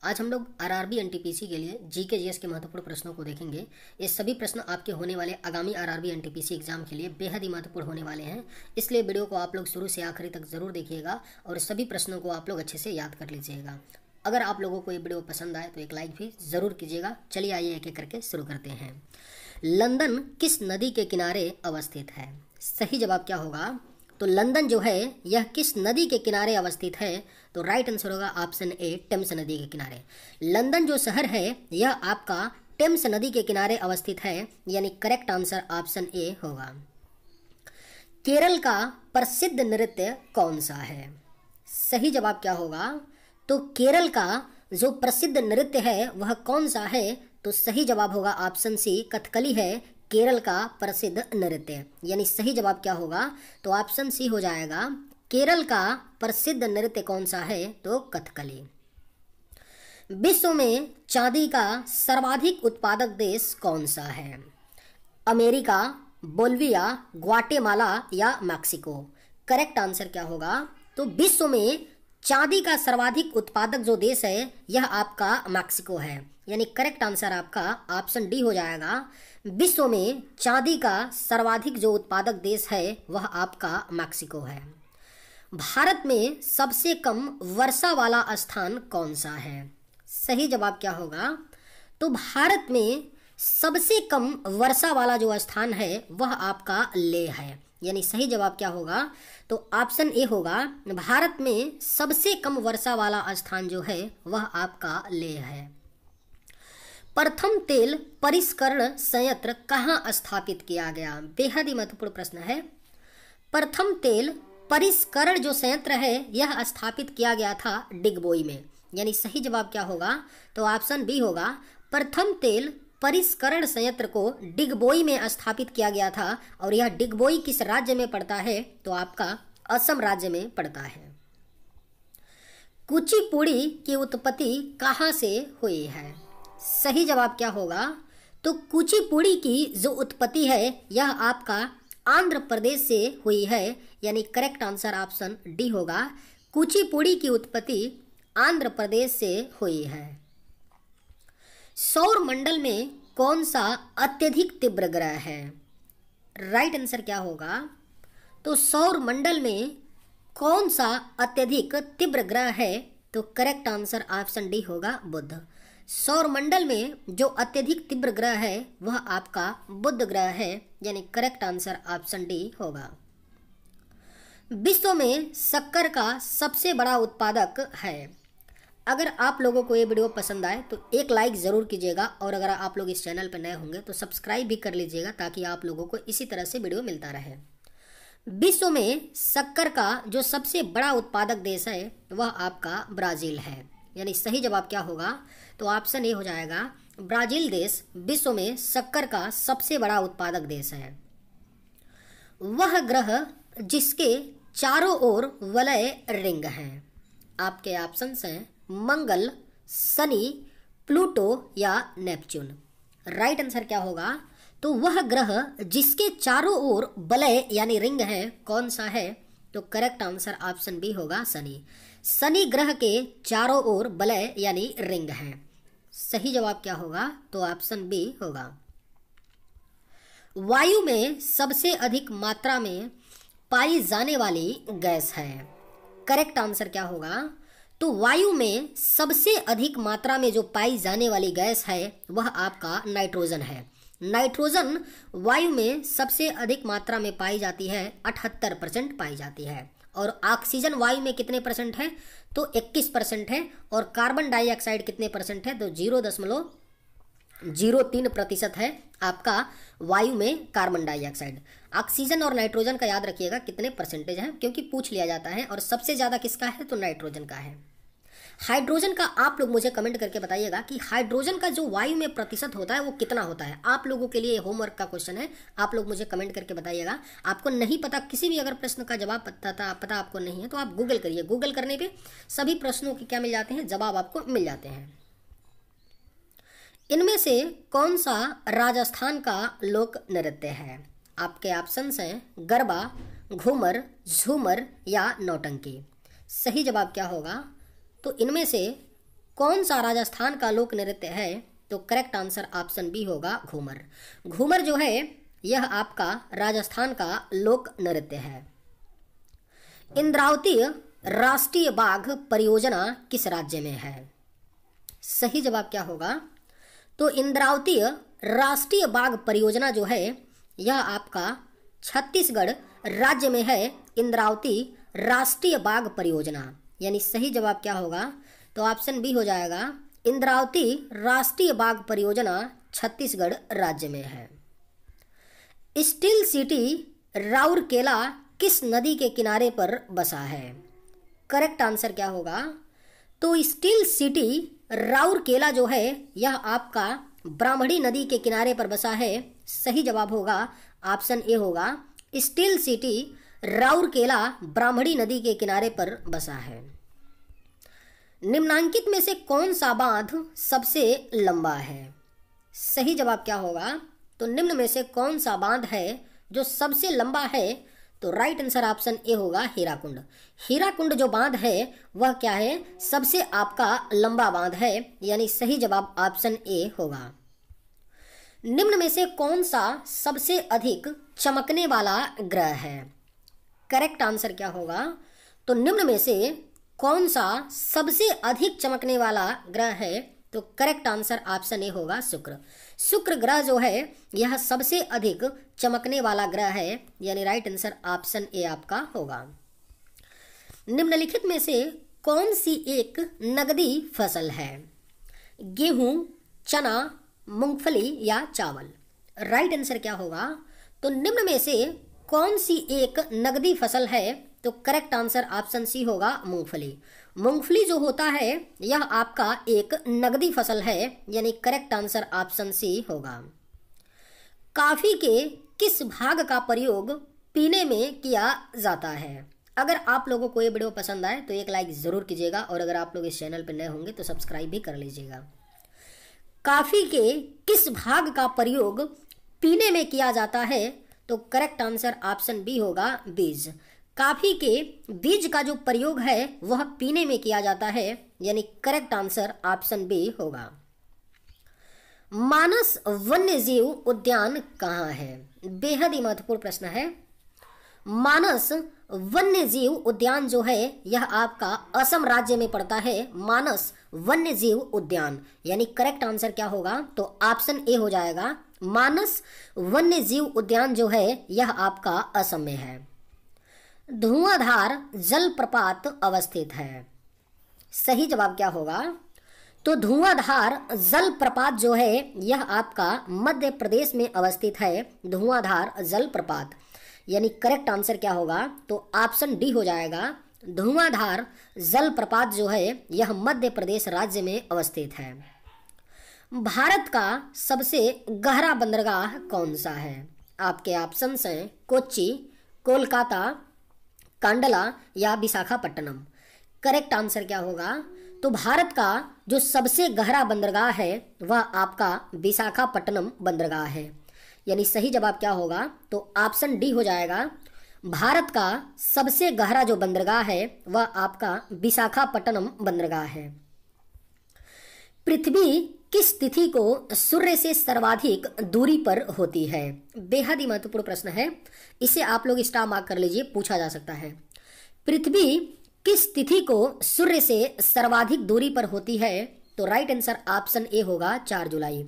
आज हम लोग आरआरबी एनटीपीसी के लिए जीके जीएस के महत्वपूर्ण प्रश्नों को देखेंगे। ये सभी प्रश्न आपके होने वाले आगामी आरआरबी एनटीपीसी एग्जाम के लिए बेहद ही महत्वपूर्ण होने वाले हैं। इसलिए वीडियो को आप लोग शुरू से आखिरी तक जरूर देखिएगा और सभी प्रश्नों को आप लोग अच्छे से याद कर लीजिएगा। अगर आप लोगों को ये वीडियो पसंद आए तो एक लाइक भी ज़रूर कीजिएगा। चलिए आइए एक एक करके शुरू करते हैं। लंदन किस नदी के किनारे अवस्थित है? सही जवाब क्या होगा? तो लंदन जो है यह किस नदी के किनारे अवस्थित है? तो राइट आंसर होगा ऑप्शन ए, टेम्स नदी के किनारे। लंदन जो शहर है यह आपका टेम्स नदी के किनारे अवस्थित है, यानी करेक्ट आंसर ऑप्शन ए होगा। केरल का प्रसिद्ध नृत्य कौन सा है? सही जवाब क्या होगा? तो केरल का जो प्रसिद्ध नृत्य है वह कौन सा है? तो सही जवाब होगा ऑप्शन सी, कथकली है केरल का प्रसिद्ध नृत्य। यानी सही जवाब क्या होगा? तो ऑप्शन सी हो जाएगा। केरल का प्रसिद्ध नृत्य कौन सा है? तो कथकली। विश्व में चांदी का सर्वाधिक उत्पादक देश कौन सा है? अमेरिका, बोल्विया, ग्वाटेमाला या मैक्सिको? करेक्ट आंसर क्या होगा? तो विश्व में चांदी का सर्वाधिक उत्पादक जो देश है यह आपका मैक्सिको है। यानी करेक्ट आंसर आपका ऑप्शन डी हो जाएगा। विश्व में चांदी का सर्वाधिक जो उत्पादक देश है वह आपका मैक्सिको है। भारत में सबसे कम वर्षा वाला स्थान कौन सा है? सही जवाब क्या होगा? तो भारत में सबसे कम वर्षा वाला जो स्थान है वह आपका लेह है। यानी सही जवाब क्या होगा? तो ऑप्शन ए होगा। भारत में सबसे कम वर्षा वाला स्थान जो है वह आपका लेह है। प्रथम तेल परिष्करण संयंत्र कहाँ स्थापित किया गया? बेहद ही महत्वपूर्ण प्रश्न है। प्रथम तेल परिष्करण जो संयंत्र है यह स्थापित किया गया था डिगबोई में। यानी सही जवाब क्या होगा? तो ऑप्शन बी होगा। प्रथम तेल परिष्करण संयंत्र को डिगबोई में स्थापित किया गया था। और यह डिगबोई किस राज्य में पड़ता है? तो आपका असम राज्य में पड़ता है। कुचिपुड़ी की उत्पत्ति कहाँ से हुई है? सही जवाब क्या होगा? तो कुचिपुड़ी की जो उत्पत्ति है यह आपका आंध्र प्रदेश से हुई है। यानी करेक्ट आंसर ऑप्शन डी होगा। कुचिपुड़ी की उत्पत्ति आंध्र प्रदेश से हुई है। सौर मंडल में कौन सा अत्यधिक तीव्र ग्रह है? राइट आंसर क्या होगा? तो सौर मंडल में कौन सा अत्यधिक तीव्र ग्रह है? तो करेक्ट आंसर ऑप्शन डी होगा, बुध। सौर मंडल में जो अत्यधिक तीव्र ग्रह है वह आपका बुध ग्रह है। यानी करेक्ट आंसर ऑप्शन डी होगा। विश्व में शक्कर का सबसे बड़ा उत्पादक है। अगर आप लोगों को ये वीडियो पसंद आए तो एक लाइक ज़रूर कीजिएगा और अगर आप लोग इस चैनल पर नए होंगे तो सब्सक्राइब भी कर लीजिएगा ताकि आप लोगों को इसी तरह से वीडियो मिलता रहे। विश्व में शक्कर का जो सबसे बड़ा उत्पादक देश है वह आपका ब्राज़ील है। यानी सही जवाब क्या होगा? तो ऑप्शन ए हो जाएगा। ब्राज़ील देश विश्व में शक्कर का सबसे बड़ा उत्पादक देश है। वह ग्रह जिसके चारों ओर वलय रिंग हैं। आपके ऑप्शंस हैं मंगल, शनि, प्लूटो या नेपच्यून। राइट आंसर क्या होगा? तो वह ग्रह जिसके चारों ओर वलय यानी रिंग है कौन सा है? तो करेक्ट आंसर ऑप्शन बी होगा, शनि। शनि ग्रह के चारों ओर वलय यानी रिंग है। सही जवाब क्या होगा? तो ऑप्शन बी होगा। वायु में सबसे अधिक मात्रा में पाई जाने वाली गैस है। करेक्ट आंसर क्या होगा? तो वायु में सबसे अधिक मात्रा में जो पाई जाने वाली गैस है वह आपका नाइट्रोजन है। नाइट्रोजन वायु में सबसे अधिक मात्रा में पाई जाती है, 78% पाई जाती है। और ऑक्सीजन वायु में कितने परसेंट है? तो 21% है। और कार्बन डाइऑक्साइड कितने परसेंट है? तो 0.03% है आपका वायु में कार्बन डाइऑक्साइड। ऑक्सीजन और नाइट्रोजन का याद रखिएगा कितने परसेंटेज है, क्योंकि पूछ लिया जाता है। और सबसे ज़्यादा किसका है? तो नाइट्रोजन का है। हाइड्रोजन का आप लोग मुझे कमेंट करके बताइएगा कि हाइड्रोजन का जो वायु में प्रतिशत होता है वो कितना होता है। आप लोगों के लिए होमवर्क का क्वेश्चन है, आप लोग मुझे कमेंट करके बताइएगा। आपको नहीं पता, किसी भी अगर प्रश्न का जवाब पता आपको नहीं है तो आप गूगल करिए। गूगल करने पे सभी प्रश्नों के क्या मिल जाते हैं? जवाब आपको मिल जाते हैं। इनमें से कौन सा राजस्थान का लोक नृत्य है? आपके ऑप्शंस हैं गरबा, घूमर, झूमर या नौटंकी। सही जवाब क्या होगा? तो इनमें से कौन सा राजस्थान का लोक नृत्य है? तो करेक्ट आंसर ऑप्शन बी होगा घूमर। घूमर जो है यह आपका राजस्थान का लोक नृत्य है। इंद्रावती राष्ट्रीय बाघ परियोजना किस राज्य में है? सही जवाब क्या होगा? तो इंद्रावती राष्ट्रीय बाघ परियोजना जो है यह आपका छत्तीसगढ़ राज्य में है। इंद्रावती राष्ट्रीय बाघ परियोजना, यानी सही जवाब क्या होगा? तो ऑप्शन बी हो जाएगा, इंद्रावती राष्ट्रीय बाघ परियोजना छत्तीसगढ़ राज्य में है। स्टील सिटी राउरकेला किस नदी के किनारे पर बसा है? करेक्ट आंसर क्या होगा? तो स्टील सिटी राउरकेला जो है यह आपका ब्राह्मणी नदी के किनारे पर बसा है। सही जवाब होगा ऑप्शन ए होगा, स्टील सिटी राउरकेला ब्राह्मणी नदी के किनारे पर बसा है। निम्नांकित में से कौन सा बांध सबसे लंबा है? सही जवाब क्या होगा? तो निम्न में से कौन सा बांध है जो सबसे लंबा है? तो राइट आंसर ऑप्शन ए होगा हीराकुंड। हीराकुंड जो बांध है वह क्या है? सबसे आपका लंबा बांध है, यानी सही जवाब ऑप्शन ए होगा। निम्न में से कौन सा सबसे अधिक चमकने वाला ग्रह है? करेक्ट आंसर क्या होगा? तो निम्न में से कौन सा सबसे अधिक चमकने वाला ग्रह है? तो करेक्ट आंसर ऑप्शन ए होगा शुक्र। शुक्र ग्रह जो है यह सबसे अधिक चमकने वाला ग्रह है, यानी राइट आंसर ऑप्शन ए आपका होगा। निम्नलिखित में से कौन सी एक नगदी फसल है? गेहूं, चना, मूंगफली या चावल? राइट आंसर क्या होगा? तो निम्न में से कौन सी एक नगदी फसल है? तो करेक्ट आंसर ऑप्शन सी होगा मूंगफली। मूंगफली जो होता है यह आपका एक नगदी फसल है, यानी करेक्ट आंसर ऑप्शन सी होगा। कॉफी के किस भाग का प्रयोग पीने में किया जाता है? अगर आप लोगों को ये वीडियो पसंद आए तो एक लाइक ज़रूर कीजिएगा, और अगर आप लोग इस चैनल पर नए होंगे तो सब्सक्राइब भी कर लीजिएगा। कॉफी के किस भाग का प्रयोग पीने में किया जाता है? तो करेक्ट आंसर ऑप्शन बी होगा बीज। कॉफी के बीज का जो प्रयोग है वह पीने में किया जाता है, यानी करेक्ट आंसर ऑप्शन बी होगा। मानस वन्यजीव उद्यान कहाँ है? बेहद ही महत्वपूर्ण प्रश्न है। मानस वन्यजीव उद्यान जो है यह आपका असम राज्य में पड़ता है। मानस वन्यजीव उद्यान, यानी करेक्ट आंसर क्या होगा? तो ऑप्शन ए हो जाएगा, मानस वन्यजीव उद्यान जो है यह आपका असम में है। धुआंधार जलप्रपात अवस्थित है। सही जवाब क्या होगा? तो धुआंधार जलप्रपात जो है यह आपका मध्य प्रदेश में अवस्थित है। धुआंधार जलप्रपात, यानी करेक्ट आंसर क्या होगा? तो ऑप्शन डी हो जाएगा, धुआंधार जलप्रपात जो है यह मध्य प्रदेश राज्य में अवस्थित है। भारत का सबसे गहरा बंदरगाह कौन सा है? आपके ऑप्शंस हैं कोच्चि, कोलकाता, कांडला या विशाखापट्टनम। करेक्ट आंसर क्या होगा? तो भारत का जो सबसे गहरा बंदरगाह है वह आपका विशाखापट्टनम बंदरगाह है, यानी सही जवाब क्या होगा? तो ऑप्शन डी हो जाएगा, भारत का सबसे गहरा जो बंदरगाह है वह आपका विशाखापट्टनम बंदरगाह है। पृथ्वी किस तिथि को सूर्य से सर्वाधिक दूरी पर होती है? बेहद ही महत्वपूर्ण प्रश्न है, इसे आप लोग स्टार मार्क कर लीजिए, पूछा जा सकता है। पृथ्वी किस तिथि को सूर्य से सर्वाधिक दूरी पर होती है? तो राइट आंसर ऑप्शन ए होगा 4 जुलाई।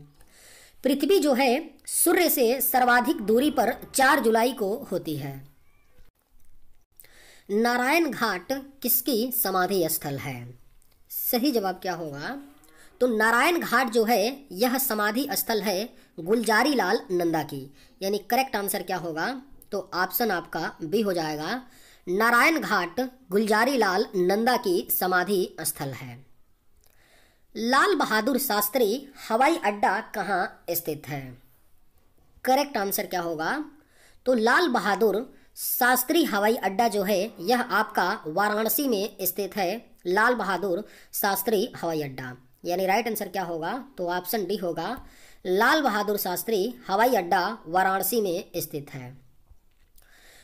पृथ्वी जो है सूर्य से सर्वाधिक दूरी पर 4 जुलाई को होती है। नारायण घाट किसकी समाधि स्थल है? सही जवाब क्या होगा? तो नारायण घाट जो है यह समाधि स्थल है गुलजारी लाल नंदा की, यानी करेक्ट आंसर क्या होगा? तो ऑप्शन आपका बी हो जाएगा, नारायण घाट गुलजारी लाल नंदा की समाधि स्थल है। लाल बहादुर शास्त्री हवाई अड्डा कहाँ स्थित है? करेक्ट आंसर क्या होगा? तो लाल बहादुर शास्त्री हवाई अड्डा जो है यह आपका वाराणसी में स्थित है। लाल बहादुर शास्त्री हवाई अड्डा, यानी राइट आंसर क्या होगा? तो ऑप्शन डी होगा, लाल बहादुर शास्त्री हवाई अड्डा वाराणसी में स्थित है।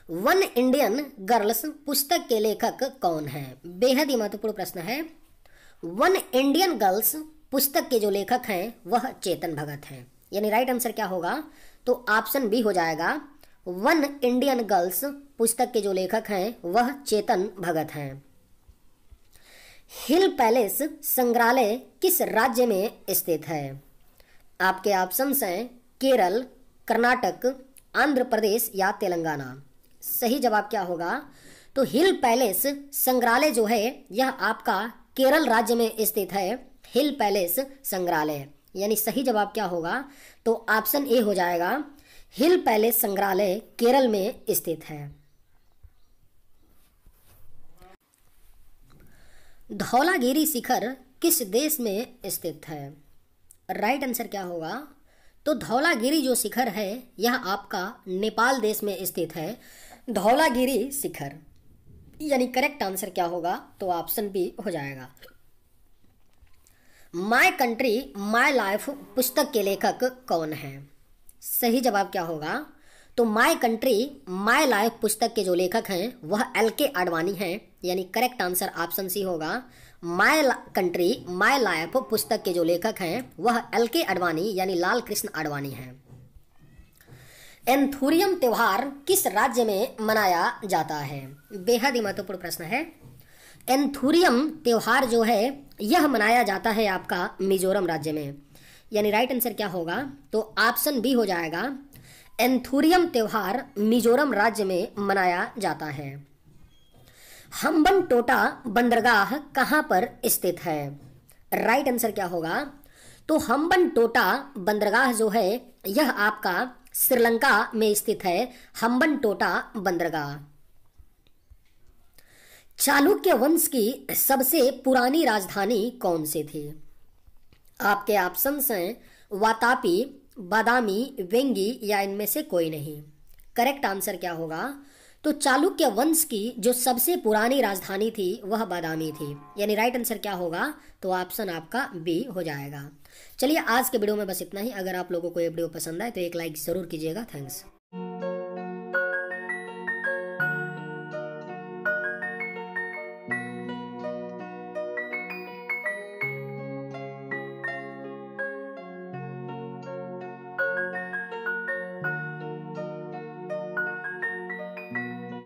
वन इंडियन गर्ल्स पुस्तक के लेखक कौन है? बेहद ही महत्वपूर्ण प्रश्न है। वन इंडियन गर्ल्स पुस्तक के जो लेखक हैं वह चेतन भगत हैं, यानी राइट आंसर क्या होगा, तो ऑप्शन बी हो जाएगा। वन इंडियन गर्ल्स पुस्तक के जो लेखक हैं वह चेतन भगत हैं। हिल पैलेस संग्रहालय किस राज्य में स्थित है? आपके ऑप्शंस हैं केरल, कर्नाटक, आंध्र प्रदेश या तेलंगाना। सही जवाब क्या होगा, तो हिल पैलेस संग्रहालय जो है यह आपका केरल राज्य में स्थित है। हिल पैलेस संग्रहालय, यानी सही जवाब क्या होगा, तो ऑप्शन ए हो जाएगा। हिल पैलेस संग्रहालय केरल में स्थित है। धौलागिरी शिखर किस देश में स्थित है? राइट आंसर क्या होगा, तो धौलागिरी जो शिखर है यह आपका नेपाल देश में स्थित है। धौलागिरी शिखर, यानी करेक्ट आंसर क्या होगा, तो ऑप्शन बी हो जाएगा। माय कंट्री माय लाइफ पुस्तक के लेखक कौन है? सही जवाब क्या होगा, तो माय कंट्री माय लाइफ पुस्तक के जो लेखक हैं वह LK आडवाणी हैं, यानी करेक्ट आंसर ऑप्शन सी होगा। माय कंट्री माय लाइफ पुस्तक के जो लेखक हैं वह LK आडवाणी यानी लाल कृष्ण आडवाणी हैं। एंथुरियम त्योहार किस राज्य में मनाया जाता है? बेहद ही महत्वपूर्ण प्रश्न है। एंथुरियम त्योहार जो है यह मनाया जाता है आपका मिजोरम राज्य में, यानी राइट आंसर क्या होगा, तो ऑप्शन बी हो जाएगा। एंथुरियम त्योहार मिजोरम राज्य में मनाया जाता है। हम्बनटोटा बंदरगाह कहाँ पर स्थित है? राइट आंसर क्या होगा, तो हम्बनटोटा बंदरगाह जो है यह आपका श्रीलंका में स्थित है। हम्बनटोटा बंदरगाह। चालुक्य वंश की सबसे पुरानी राजधानी कौन सी थी? आपके ऑप्शंस हैं वातापी, बादामी, वेंगी या इनमें से कोई नहीं। करेक्ट आंसर क्या होगा, तो चालुक्य वंश की जो सबसे पुरानी राजधानी थी वह बादामी थी, यानी राइट आंसर क्या होगा, तो ऑप्शन आपका बी हो जाएगा। चलिए आज के वीडियो में बस इतना ही। अगर आप लोगों को ये वीडियो पसंद आए तो एक लाइक जरूर कीजिएगा। थैंक्स।